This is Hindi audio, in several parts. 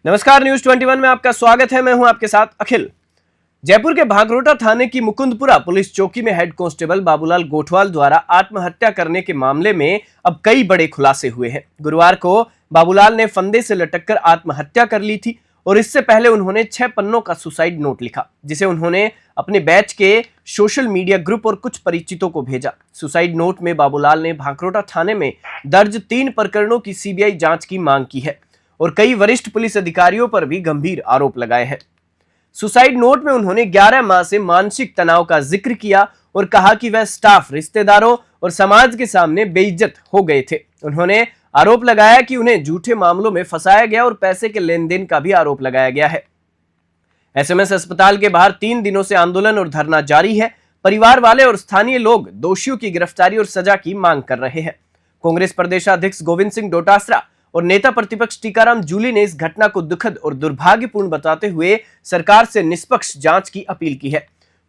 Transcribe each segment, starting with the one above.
नमस्कार, न्यूज 21 में आपका स्वागत है। मैं हूं आपके साथ अखिल। जयपुर के भागरोटा थाने की मुकुंदपुरा पुलिस चौकी में हेड कांस्टेबल बाबूलाल गोठवाल द्वारा आत्महत्या करने के मामले में अब कई बड़े खुलासे हुए हैं। गुरुवार को बाबूलाल ने फंदे से लटककर आत्महत्या कर ली थी और इससे पहले उन्होंने 6 पन्नों का सुसाइड नोट लिखा, जिसे उन्होंने अपने बैच के सोशल मीडिया ग्रुप और कुछ परिचितों को भेजा। सुसाइड नोट में बाबूलाल ने भागरोटा थाने में दर्ज 3 प्रकरणों की सीबीआई जांच की मांग की है और कई वरिष्ठ पुलिस अधिकारियों पर भी गंभीर आरोप लगाए हैं। सुसाइड नोट में उन्होंने 11 माह से मानसिक तनाव का जिक्र किया और कहा कि वह स्टाफ, रिश्तेदारों और समाज के सामने बेइज्जत हो गए थे। उन्होंने आरोप लगाया कि उन्हें झूठे मामलों में फंसाया गया और पैसे के लेन देन का भी आरोप लगाया गया है। एसएमएस अस्पताल के बाहर 3 दिनों से आंदोलन और धरना जारी है। परिवार वाले और स्थानीय लोग दोषियों की गिरफ्तारी और सजा की मांग कर रहे हैं। कांग्रेस प्रदेशाध्यक्ष गोविंद सिंह डोटासरा और नेता प्रतिपक्ष टीकाराम जूली ने इस घटना को दुखद और दुर्भाग्यपूर्ण बताते हुए सरकार से निष्पक्ष जांच की अपील की है।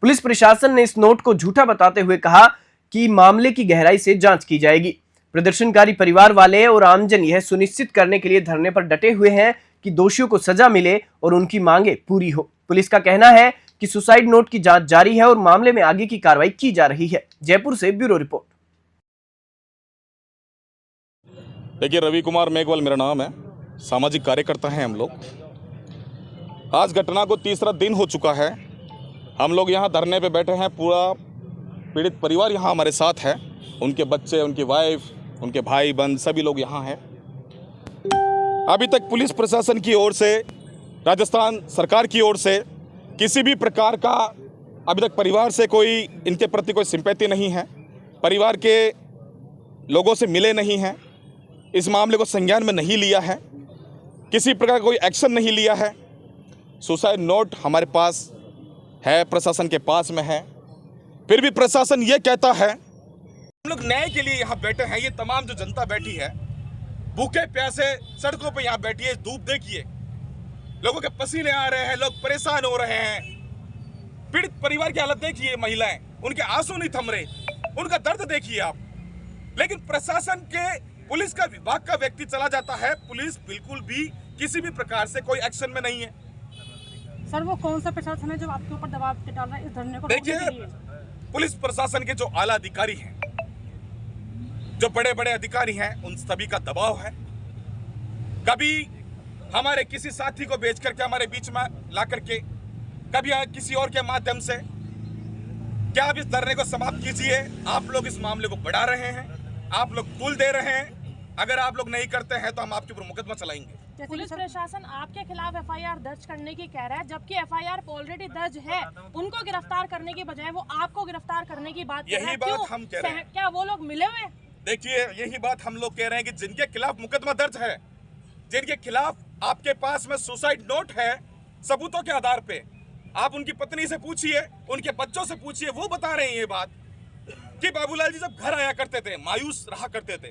पुलिस प्रशासन ने इस नोट को झूठा बताते हुए कहा कि मामले की गहराई से जांच की जाएगी। प्रदर्शनकारी परिवार वाले और आमजन यह सुनिश्चित करने के लिए धरने पर डटे हुए हैं कि दोषियों को सजा मिले और उनकी मांगे पूरी हो। पुलिस का कहना है कि सुसाइड नोट की जांच जारी है और मामले में आगे की कार्रवाई की जा रही है। जयपुर से ब्यूरो रिपोर्ट। देखिए, रवि कुमार मेघवाल मेरा नाम है, सामाजिक कार्यकर्ता हैं हम लोग। आज घटना को तीसरा दिन हो चुका है। हम लोग यहाँ धरने पे बैठे हैं, पूरा पीड़ित परिवार यहाँ हमारे साथ है, उनके बच्चे, उनकी वाइफ, उनके भाई बहन सभी लोग यहाँ हैं। अभी तक पुलिस प्रशासन की ओर से, राजस्थान सरकार की ओर से किसी भी प्रकार का अभी तक परिवार से कोई इनके प्रति कोई सिंपैथी नहीं है। परिवार के लोगों से मिले नहीं हैं, इस मामले को संज्ञान में नहीं लिया है, किसी प्रकार का कोई एक्शन नहीं लिया है। सुसाइड नोट हमारे पास है, प्रशासन के पास में है, फिर भी प्रशासन ये कहता है। हम लोग न्याय के लिए यहाँ बैठे हैं। ये तमाम जो जनता बैठी है, भूखे प्यासे सड़कों पे यहाँ बैठी है। धूप देखिए, लोगों के पसीने आ रहे हैं, लोग परेशान हो रहे हैं। पीड़ित परिवार की हालत देखिए, महिलाएं, उनके आंसू नहीं थम रहे, उनका दर्द देखिए आप। लेकिन प्रशासन के, पुलिस का विभाग का व्यक्ति चला जाता है, पुलिस बिल्कुल भी किसी भी प्रकार से कोई एक्शन में नहीं है। सर, वो कौन सा प्रशासन है जो आपके ऊपर दबाव डाल रहा है इस धरने को? देखिए, पुलिस प्रशासन के जो आला अधिकारी हैं, जो बड़े बड़े अधिकारी हैं, उन सभी का दबाव है। कभी हमारे किसी साथी को भेज करके हमारे बीच में ला करके, कभी किसी और के माध्यम से, क्या आप इस धरने को समाप्त कीजिए। आप लोग इस मामले को बढ़ा रहे हैं, आप लोग पुल दे रहे हैं। अगर आप लोग नहीं करते हैं तो हम आपके ऊपर मुकदमा चलाएंगे। पुलिस प्रशासन आपके खिलाफ एफआईआर दर्ज करने की कह रहा है, जबकि एफआईआर ऑलरेडी दर्ज है। उनको गिरफ्तार करने की बजाय वो आपको गिरफ्तार करने की बात कर रहा है। यही बात हम कह रहे हैं। क्या वो लोग मिले हुए? देखिए, यही बात हम लोग कह रहे हैं कि जिनके खिलाफ मुकदमा दर्ज है, जिनके खिलाफ आपके पास में सुसाइड नोट है, सबूतों के आधार पे आप उनकी पत्नी से पूछिए, उनके बच्चों से पूछिए, वो बता रहे हैं ये बात कि बाबूलाल जी जब घर आया करते थे, मायूस रहा करते थे,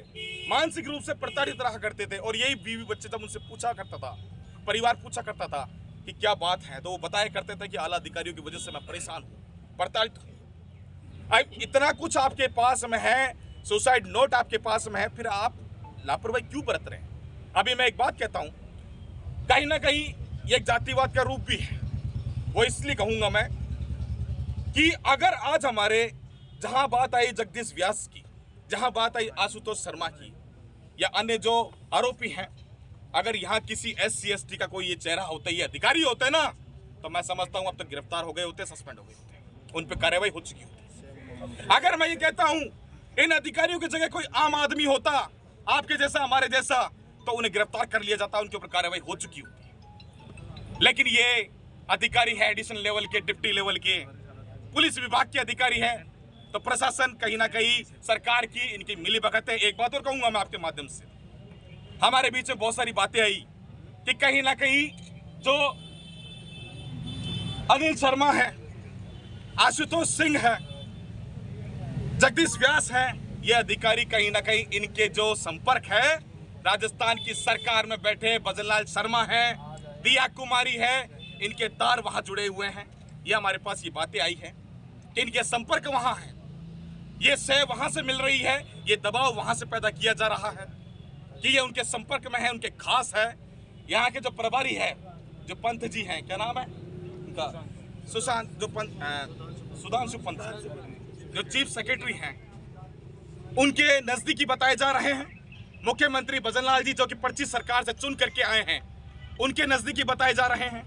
मानसिक रूप से प्रताड़ित रहा करते थे, और यही बीवी बच्चे जब उनसे पूछा करता था, परिवार पूछा करता था कि क्या बात है, तो वो बताया करते थे कि आला अधिकारियों की वजह से मैं परेशान हूँ, प्रताड़ित हूँ। अब इतना कुछ आपके पास में है, सुसाइड नोट आपके पास में है, फिर आप लापरवाही क्यों बरत रहे हैं? अभी मैं एक बात कहता हूँ, कहीं ना कहीं ये एक जातिवाद का रूप भी है। वो इसलिए कहूँगा मैं कि अगर आज हमारे, जहां बात आई जगदीश व्यास की, जहां बात आई आशुतोष शर्मा की, या अन्य जो आरोपी हैं, अगर यहाँ किसी SC ST का कोई ये चेहरा होता, ये अधिकारी होते ना, तो मैं समझता हूँ अब तक गिरफ्तार हो गए होते, सस्पेंड हो गए होते, उन पर कार्रवाई हो चुकी होती। अगर मैं ये कहता हूँ इन अधिकारियों की जगह कोई आम आदमी होता, आपके जैसा, हमारे जैसा, तो उन्हें गिरफ्तार कर लिया जाता, उनके ऊपर कार्रवाई हो चुकी होती। लेकिन ये अधिकारी है एडिशनल लेवल के, डिप्टी लेवल के, पुलिस विभाग के अधिकारी हैं, तो प्रशासन कहीं ना कहीं सरकार की, इनकी मिली भगत है। एक बात और कहूंगा मैं आपके माध्यम से, हमारे बीच में बहुत सारी बातें आई कि कहीं ना कहीं जो अनिल शर्मा है, आशुतोष सिंह है, जगदीश व्यास है, ये अधिकारी कहीं ना कहीं इनके जो संपर्क है, राजस्थान की सरकार में बैठे भजनलाल शर्मा है, दिया कुमारी है, इनके तार वहां जुड़े हुए हैं। ये हमारे पास ये बातें आई है कि इनके संपर्क वहां है, ये सह वहां से मिल रही है, ये दबाव वहां से पैदा किया जा रहा है कि ये उनके संपर्क में है, उनके खास है। यहाँ के जो प्रभारी है, जो पंत जी हैं, क्या नाम है उनका, सुधांशु पंत, जो चीफ सेक्रेटरी हैं, उनके नजदीकी बताए जा रहे हैं। मुख्यमंत्री भजनलाल जी जो कि पर्ची सरकार से चुन करके आए हैं, उनके नजदीकी बताए जा रहे हैं।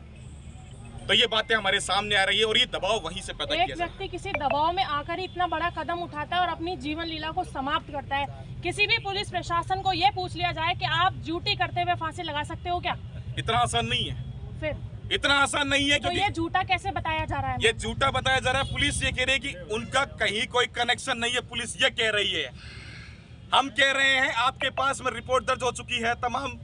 तो ये बातें हमारे सामने आ रही है और ये दबाव वहीं से पैदा किया एक व्यक्ति किसी दबाव में आकर ही इतना बड़ा कदम उठाता है और अपनी जीवन लीला को समाप्त करता है। किसी भी पुलिस प्रशासन को ये पूछ लिया जाए कि आप ड्यूटी करते हुए फांसी लगा सकते हो क्या? इतना आसान नहीं है, फिर इतना आसान नहीं है। तो ये झूठा कैसे बताया जा रहा है? ये झूठा बताया जा रहा है। पुलिस ये कह रही है कि उनका कहीं कोई कनेक्शन नहीं है, पुलिस ये कह रही है। हम कह रहे हैं आपके पास में रिपोर्ट दर्ज हो चुकी है, तमाम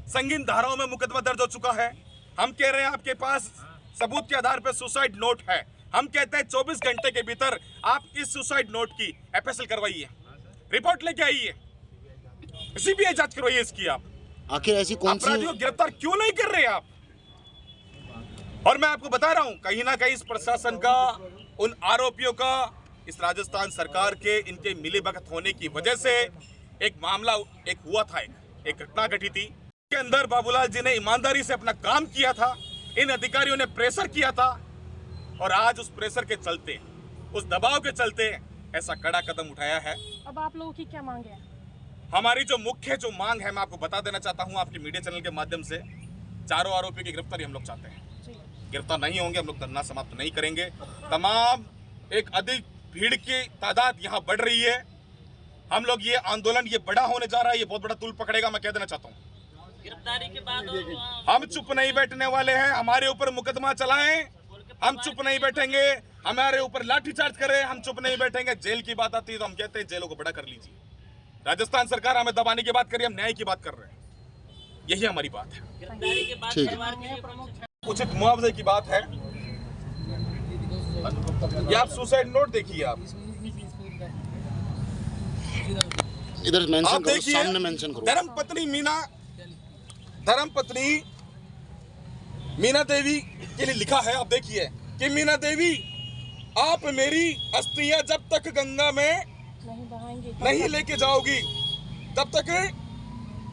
संगीन धाराओं में मुकदमा दर्ज हो चुका है। हम कह रहे हैं आपके पास सबूत के आधार पर सुसाइड नोट है। हम कहते हैं 24 घंटे के भीतर आप इस सुसाइड नोट की एफएसएल करवाइए, रिपोर्ट लेके आइए, सीबीआई जांच करवाइए इसकी। आप आखिर ऐसी कौन सी अपराधियों को गिरफ्तार क्यों नहीं कर रहे आप? और मैं आपको बता रहा हूं, कहीं ना कहीं इस प्रशासन का, उन आरोपियों का, इस राजस्थान सरकार के, इनके मिलीभगत होने की वजह से एक मामला एक हुआ था, एक घटना घटी थी के अंदर बाबूलाल जी ने ईमानदारी से अपना काम किया था। इन अधिकारियों ने प्रेशर किया था और आज उस प्रेशर के चलते, उस दबाव के चलते ऐसा कड़ा कदम उठाया है। अब आप लोगों की क्या मांग है? हमारी जो मुख्य मांग है, मैं आपको बता देना चाहता हूं आपके मीडिया चैनल के माध्यम से, चारों आरोपियों की गिरफ्तारी हम लोग चाहते हैं। गिरफ्तार नहीं होंगे, हम लोग धरना समाप्त नहीं करेंगे। तमाम एक अधिक भीड़ की तादाद यहाँ बढ़ रही है। हम लोग ये आंदोलन ये बड़ा होने जा रहा है, ये बहुत बड़ा तूल पकड़ेगा, मैं कह देना चाहता हूँ। गिरफ्तारी के बाद हम चुप नहीं बैठने वाले हैं। हमारे ऊपर मुकदमा चलाएं, हम चुप नहीं बैठेंगे। हमारे ऊपर लाठीचार्ज करें, हम चुप नहीं बैठेंगे। जेल की बात आती है तो हम कहते हैं जेलों को बड़ा कर लीजिए। राजस्थान सरकार हमें दबाने की बात कर रही है, हम न्याय की बात कर रहे हैं। यही हमारी बात है। गिरफ्तारी के बाद ठीक। परिवार के लिए प्रमुख उचित मुआवजे की बात है। ये आप सुसाइड नोट देखिए, आप इधर मेंशन आप करो, देखिए, सामने मेंशन करो। धर्मपत्नी मीना देवी के लिए लिखा है, आप देखिए कि मीना देवी, आप मेरी अस्थियां जब तक गंगा में नहीं बहाएंगे, नहीं लेके जाओगी तब तक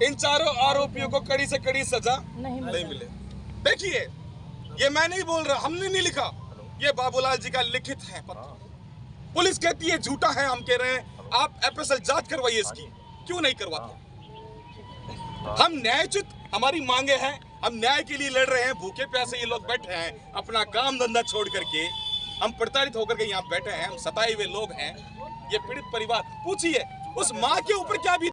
इन चारों आरोपियों को कड़ी से कड़ी सजा नहीं नहीं मिले। देखिए, ये मैं नहीं बोल रहा, हमने नहीं लिखा, ये बाबूलाल जी का लिखित है पत्र। पुलिस कहती है झूठा है, हम कह रहे हैं आप एफएसएल जांच करवाइए इसकी। क्यों नहीं करवाते? हम न्यायोचित हमारी मांगे हैं, हम न्याय के लिए लड़ रहे हैं। भूखे प्यासे ये लोग बैठे हैं, अपना काम धंधा छोड़ करके, हम प्रताड़ित होकर के यहाँ बैठे हैं, हम सताए हुए लोग हैं। ये पीड़ित परिवार, पूछिए उस माँ के ऊपर क्या भी